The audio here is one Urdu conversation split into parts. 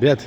بیت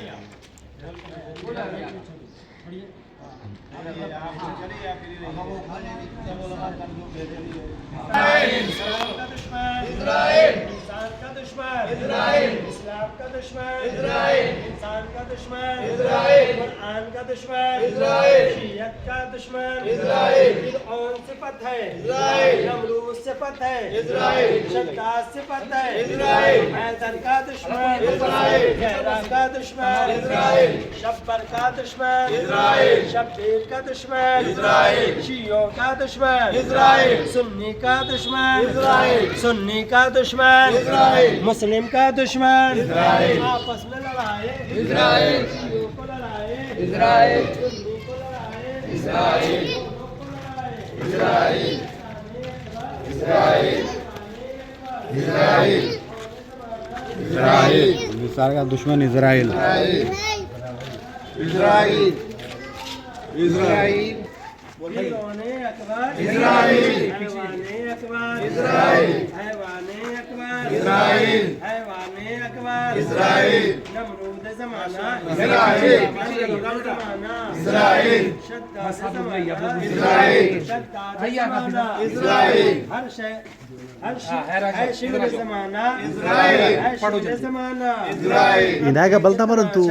انسان کا دشمن اسرائیل، اسلام کا دشمن اسرائیل، انسان کا دشمن اسرائیل، قرآن کا دشمن اسرائیل، شیعت کا دشمن اسرائیل، فرعون صفت ہے اسرائیل، نمرود صفت ہے اسرائیل، شداد صفت ہے اسرائیل، حیدر کا دشمن اسرائیل، خیرہ کا دشمن اسرائیل، شبر کا دشمن اسرائیل، شبیر کا دشمن اسرائیل، شیعوں کا دشمن اسرائیل، سنی کا دشمن اسرائیل، سنی کا دشمن اسرائیل، مسلم کا دشمن اسرائیل، آپس میں لڑائے اسرائیل، شیعوں کو لڑائے اسرائیل، سنی کو لڑائے اسرائیل، اسرائیل، اسرائیل، اسرائیل، اسرائیل، ہندوستان کا دشمن اسرائیل اسرائیل، اسرائیل، حیوان اکبر اسرائیل، حیوان اکبر اسرائیل، حیوان اکبر اسرائیل، حیوان اکبر اسرائیل، نمرود زمانہ اسرائیل، نمرود زمانہ اسرائیل، شداد زمانہ اسرائیل، شداد زمانہ اسرائیل، ہر شیر زمانہ اسرائیل، ہر شیر زمانہ اسرائیل، انہیں کا بلتا مرن تو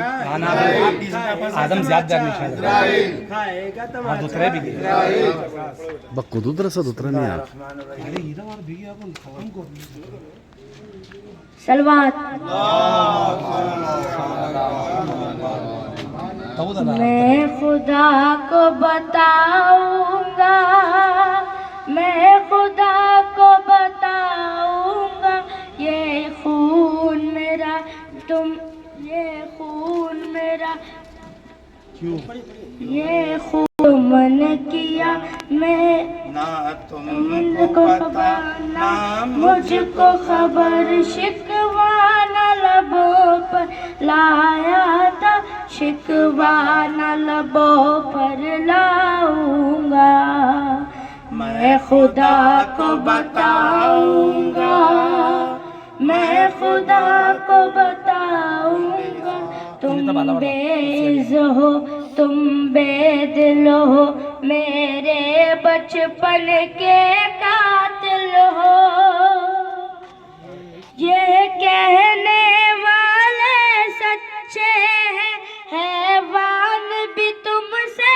آدم زیاد جارنی شاید کھائے گا تمہارا دوسرے بھی گئے بکو دوترا سا دوترا نہیں آپ سلوات میں خدا کو بتاؤں گا، میں خدا کو بتاؤں گا، یہ خون میرا یہ خون میرا یہ خون نے کیا، میں تم کو پانا مجھ کو خبر شکوانا لبوں پر لایا تھا، شکوانا لبوں پر لاؤں گا، میں خدا کو بتاؤں گا، میں خدا کو بتاؤں گا، تم بے عز ہو، تم بے دل ہو، میرے بچپن کے قاتل ہو، یہ کہنے والے سچے ہیں، حیوان بھی تم سے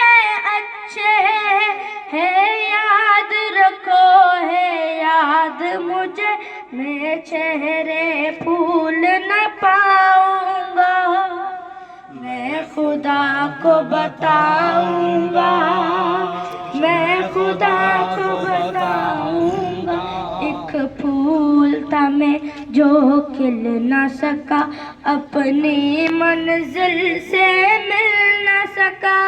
اچھے ہیں، یاد رکھو ہے یاد مجھے، میں چہرے پھول نہ پاؤں گا، میں خدا کو بتاؤں گا، میں خدا کو بتاؤں گا، ایک پھول تھا میں جو کھل نہ سکا، اپنی منزل سے مل نہ سکا،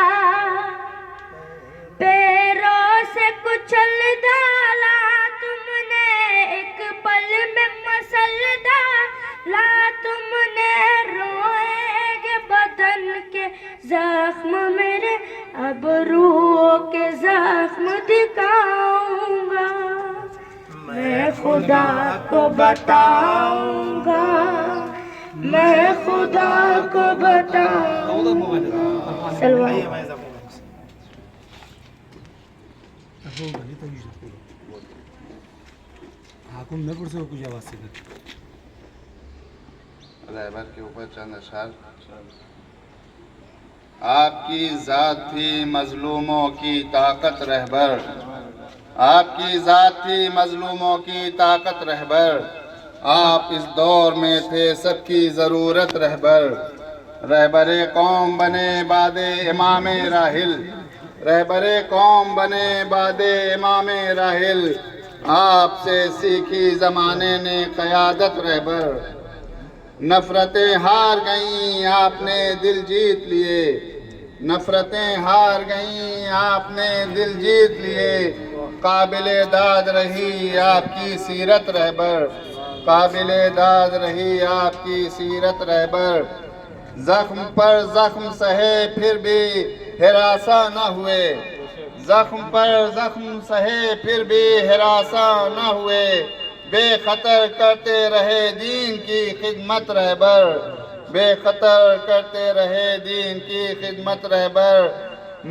پیروں سے کچل ڈالا تم نے، ایک پل میں مسل ڈالا تم نے، روئے گے بدن کے زخم میرے، اب روحوں کے زخم دکھاؤں گا، میں خدا کو بتاؤں گا، میں خدا کو بتاؤں گا، سلوات حاکم میں پڑھ سے کچھ آواز سے رہبر کے اوپر چند اشعار۔ آپ کی ذات تھی مظلوموں کی طاقت رہبر، آپ کی ذات تھی مظلوموں کی طاقت رہبر، آپ اس دور میں تھے سب کی ضرورت رہبر، رہبر قوم بنے بعد امام راحل، رہبر قوم بنے بعد امام راحل، آپ سے سیکھی زمانے نے قیادت رہبر، نفرتیں ہار گئیں آپ نے دل جیت لیے، نفرتیں ہار گئیں آپ نے دل جیت لیے، قابل داد رہی آپ کی سیرت رہبر، قابل داد رہی آپ کی سیرت رہبر، زخم پر زخم سہے پھر بھی ہراساں نہ ہوئے، زخم پر زخم سہے پھر بھی ہراساں نہ ہوئے، بے خطر کرتے رہے دین کی خدمت رہبر، بے خطر کرتے رہے دین کی خدمت رہبر،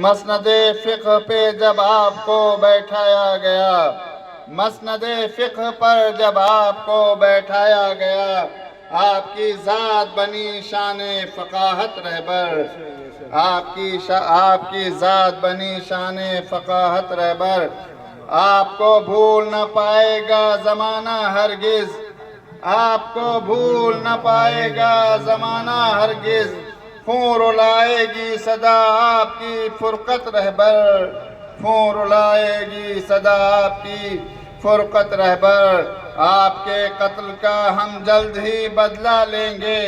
مسند فقہ پہ جب آپ کو بیٹھایا گیا، مسند فقہ پر جب آپ کو بیٹھایا گیا، آپ کی ذات بنی شان فقاہت رہبر، آپ کی ذات بنی شان فقاہت رہبر، آپ کو بھول نہ پائے گا زمانہ ہرگز، آپ کو بھول نہ پائے گا زمانہ ہرگز، خون رلائے گی صدا آپ کی فرقت رہبر، خون رلائے گی صدا آپ کی فرقت رہبر، آپ کے قتل کا ہم جلد ہی بدلہ لیں گے،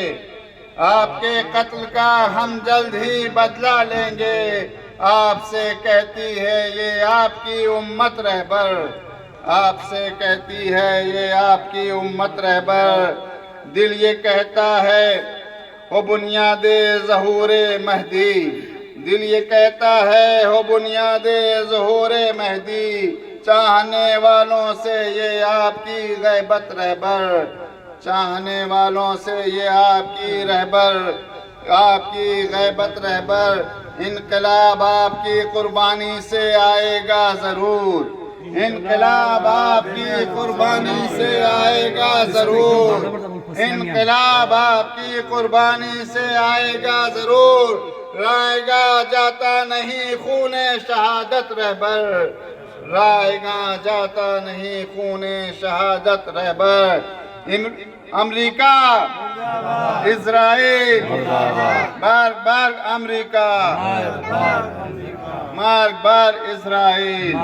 آپ کے قتل کا ہم جلد ہی بدلہ لیں گے، آپ سے کہتی ہے یہ آپ کی امت رہبر، آپ سے کہتی ہے یہ آپ کی امت رہبر، دل یہ کہتا ہے ہو بنیاد ظہور مہدی، دل یہ کہتا ہے ہو بنیاد ظہور مہدی، چاہنے والوں سے یہ آپ کی غیبت رہبر، چاہنے والوں سے یہ آپ کی رہبر، آپ کی غیبت رہبر، انقلاب آپ کی قربانی سے آئے گا ضرور، انقلاب آپ کی قربانی سے آئے گا ضرور، انقلاب آپ کی قربانی سے آئے گا ضرور، رائے گا جاتا نہیں خون شہادت رہبر، رائے گا جاتا نہیں خون شہادت رہبر، امریکہ اسرائیل مارک بار امریکہ، مارک بار اسرائیل۔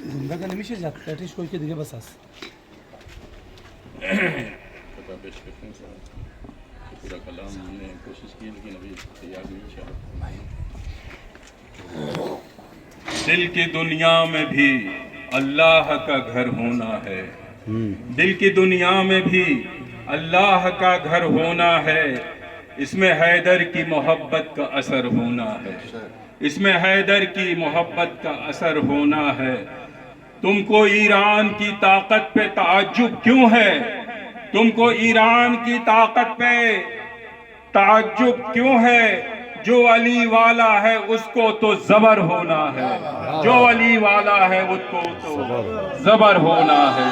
زندگی نمیشه زد ترتیش کوی که دیگه بس است. پورا کلام ہم نے کوشش کی لیکن ابھی تیار نہیں کیا۔ دل کی دنیا میں بھی اللہ کا گھر ہونا ہے، دل کی دنیا میں بھی اللہ کا گھر ہونا ہے، اس میں حیدر کی محبت کا اثر ہونا ہے، اس میں حیدر کی محبت کا اثر ہونا ہے۔ تم کو ایران کی طاقت پہ تعجب کیوں ہے؟ تم کو ایران کی طاقت پہ تعجب کیوں ہے؟ جو علی والا ہے اس کو تو زبر ہونا ہے، جو علی والا ہے اس کو تو زبر ہونا ہے۔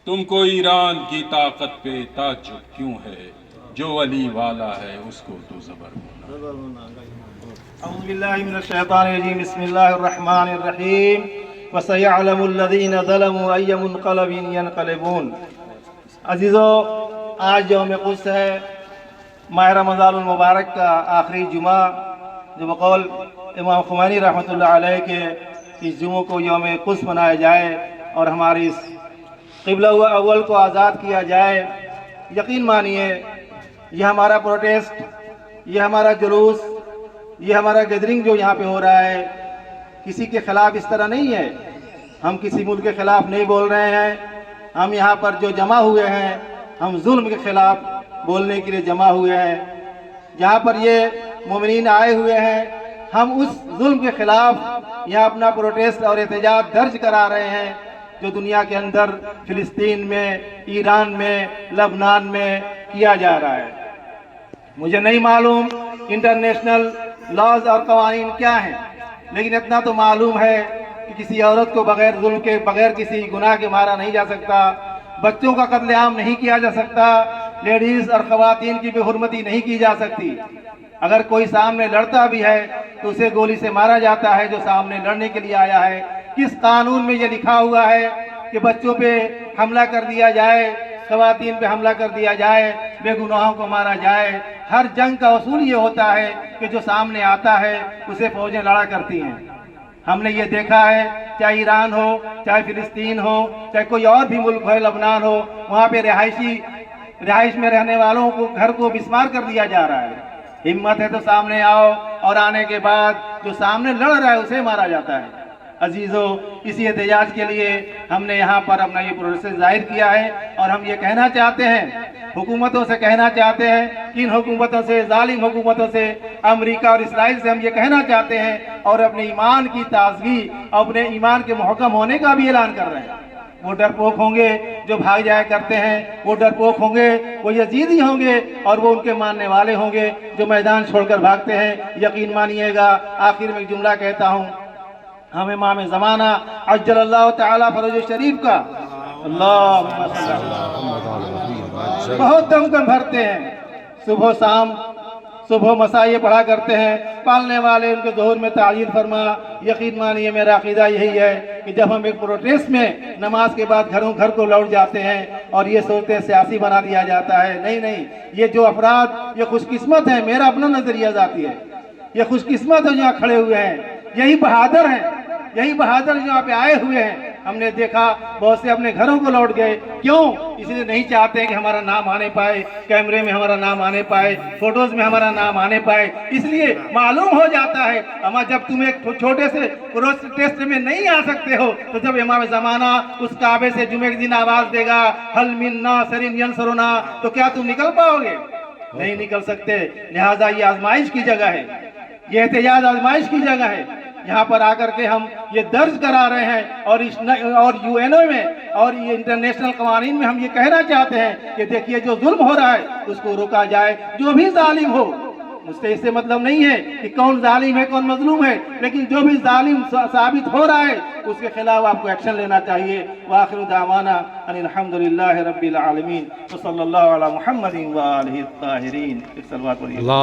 تم کو ایران کی طاقت پہ تعجب کیوں ہے؟ جو علی والا ہے اس کو تو زبر ہونا ہے۔ اعوذ باللہ من الشیطان الرجیم، بسم اللہ الرحمن الرحیم، وَسَيَعْلَمُ الَّذِينَ ظَلَمُوا أَيَّ مُنْقَلَبٍ يَنْقَلِبُونَ۔ عزیزو، آج یوم قدس ہے، ماہ رمضان المبارک کا آخری جمعہ، جو بقول امام خمینی رحمۃ اللہ علیہ کے اس جمعہ کو یوم قدس منایا جائے اور ہماری اس قبلہ اول کو آزاد کیا جائے۔ یقین مانیے یہ ہمارا پروٹیسٹ، یہ ہمارا جلوس، یہ ہمارا گیدرنگ جو یہاں پہ ہو رہا ہے کسی کے خلاف اس طرح نہیں ہے، ہم کسی ملک کے خلاف نہیں بول رہے ہیں، ہم یہاں پر جو جمع ہوئے ہیں ہم ظلم کے خلاف بولنے کے لیے جمع ہوئے ہیں۔ جہاں پر یہ مومنین آئے ہوئے ہیں ہم اس ظلم کے خلاف یہاں اپنا پروٹیسٹ اور احتجاج درج کرا رہے ہیں جو دنیا کے اندر فلسطین میں، ایران میں، لبنان میں کیا جا رہا ہے۔ مجھے نہیں معلوم انٹرنیشنل لاز اور قوانین کیا ہیں، لیکن اتنا تو معلوم ہے کہ کسی عورت کو بغیر ظلم کے، بغیر کسی گناہ کے مارا نہیں جا سکتا، بچوں کا قتل عام نہیں کیا جا سکتا، لیڈیز اور خواتین کی بے حرمتی نہیں کی جا سکتی. اگر کوئی سامنے لڑتا بھی ہے تو اسے گولی سے مارا جاتا ہے جو سامنے لڑنے کے لیے آیا ہے. کس قانون میں یہ لکھا ہوا ہے کہ بچوں پہ حملہ کر دیا جائے, خواتین پہ حملہ کر دیا جائے, بے گناہوں کو مارا جائے؟ ہر جنگ کا اصول یہ ہوتا ہے کہ جو سامنے آتا ہے اسے فوجیں لڑا کرتی ہیں. ہم نے یہ دیکھا ہے, چاہے ایران ہو, چاہے فلسطین ہو, چاہے کوئی اور بھی ملک ہے, لبنان ہو, وہاں پہ رہائش میں رہنے والوں کو گھر کو بسمار کر دیا جا رہا ہے. ہمت ہے تو سامنے آؤ, اور آنے کے بعد جو سامنے لڑ رہا ہے اسے مارا جاتا ہے. عزیزو, اسی احتجاج کے لیے ہم نے یہاں پر اپنا یہ پروسیس ظاہر کیا ہے, اور ہم یہ کہنا چاہتے ہیں, حکومتوں سے کہنا چاہتے ہیں, کن حکومتوں سے, ظالم حکومتوں سے, امریکہ اور اسرائیل سے ہم یہ کہنا چاہتے ہیں, اور اپنے ایمان کی تازگی, اپنے ایمان کے محکم ہونے کا بھی اعلان کر رہے ہیں. وہ ڈرپوک ہوں گے جو بھاگ جایا کرتے ہیں, وہ ڈرپوک ہوں گے, وہ یزیدی ہوں گے, اور وہ ان کے ماننے والے ہوں گے جو میدان چھوڑ کر بھاگتے ہیں. یقین مانیے گا, آخر میں ایک جملہ کہتا ہوں, ہم امام زمانہ عجل اللہ تعالیٰ فرج شریف کا اللہم صلی اللہ بہت دم کر بھرتے ہیں. صبح شام, صبح مساء یہ پڑھا کرتے ہیں. پالنے والے ان کے ظہور میں تعجیل فرما. یقین مانیے میرا عقیدہ یہی ہے کہ جب ہم ایک پروٹیسٹ میں نماز کے بعد گھر کو لوٹ جاتے ہیں اور یہ سوچتے ہیں سیاسی بنا دیا جاتا ہے, نہیں, یہ جو افراد یہ خوش قسمت ہیں, میرا اپنا نظریہ ذاتی ہے, یہ خوش قسمت ہے جو یہاں کھڑے ہوئے ہیں, یہی بہادر ہیں, یہی بہادر جو یہاں پہ آئے ہوئے ہیں. ہم نے دیکھا بہت سے اپنے گھروں کو لوٹ گئے. کیوں؟ اس لیے نہیں چاہتے کہ ہمارا نام آنے پائے, کیمرے میں ہمارا نام آنے پائے, فوٹوز میں ہمارا نام آنے پائے. اس لیے معلوم ہو جاتا ہے اما جب تم ایک چھوٹے سے پروٹیسٹ میں نہیں آ سکتے ہو, تو جب امام زمانہ اس کعبے سے جمعے کے دن آواز دے گا حل من ناصر ینصرنا, تو کیا تم نکل پاؤ گے؟ نہیں نکل سکتے. لہٰذا یہ آزمائش کی جگہ ہے, یہ احتجاج آزمائش کی جگہ ہے. یہاں پر آ کر کے ہم یہ درج کرا رہے ہیں, اور یو این او میں اور یہ انٹرنیشنل قوانین میں ہم یہ کہنا چاہتے ہیں کہ دیکھیے جو ظلم ہو رہا ہے اس کو روکا جائے, جو بھی ظالم ہو. اس سے مطلب نہیں ہے کہ کون ظالم ہے کون مظلوم ہے, لیکن جو بھی ظالم ثابت ہو رہا ہے اس کے خلاف آپ کو ایکشن لینا چاہیے. وآخر دعوانا ان الحمدللہ رب العالمین وصلی اللہ علی محمد وآلہ الطاہرین. اللہ